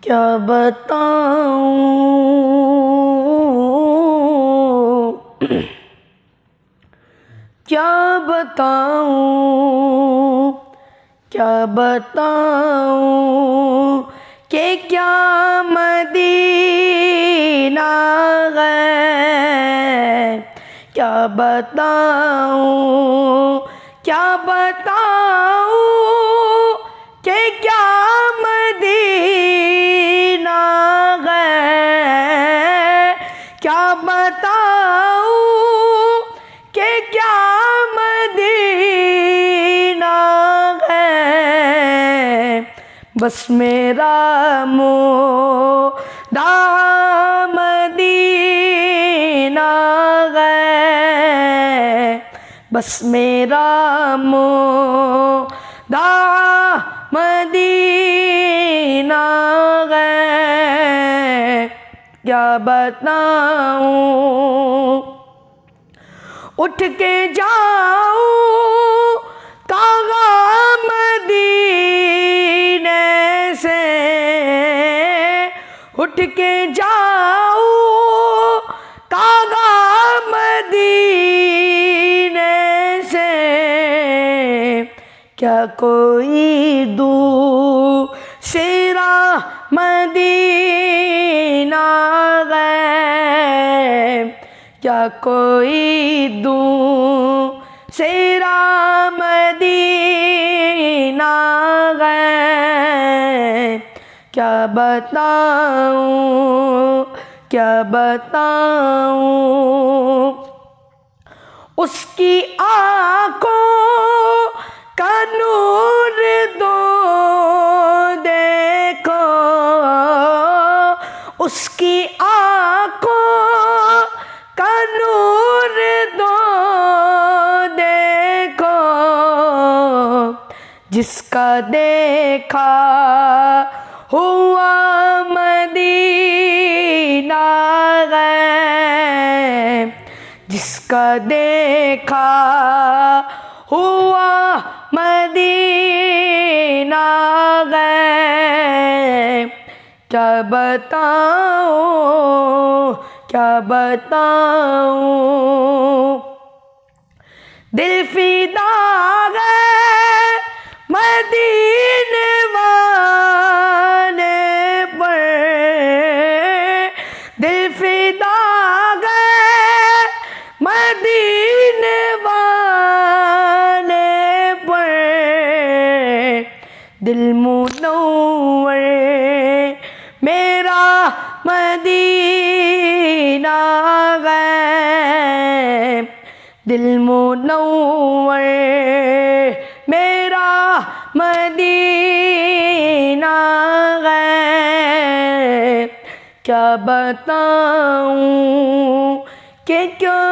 کیا بتاؤں کیا بتاؤں کیا بتاؤں کہ کیا مدینہ ہے، کیا بتاؤں کیا بتاؤں کہ کیا مدینہ ہے، کیا بتاؤں کہ کیا مدینہ ہے، بس میرا مدعا مدینہ ہے، بس میرا مدعا مدینہ ہے، کیا بتاؤں اٹھ کے جاؤں کہاں مدینے سے، اٹھ کے جاؤں کہاں مدینے سے، کیا کوئی دوسرا مدینہ ہے، کیا کوئی دوسرا مدینہ ہے، کیا بتاؤں کیا بتاؤں اس کی آنکھوں کا نور دو دیکھو، اس کی آنکھوں کا نور دو دیکھو، جس کا دیکھا ہوا مدینہ ہے، جس کا دیکھا ہوا مدینہ ہے، کیا بتاؤں کیا بتاؤں دل فدا ہے مدینے والے پر، دل فدا ہے مدینے والے پر، دل منور میرا مدینہ ہے، دل منور میرا مدینہ ہے، کیا بتاؤں کہ کیا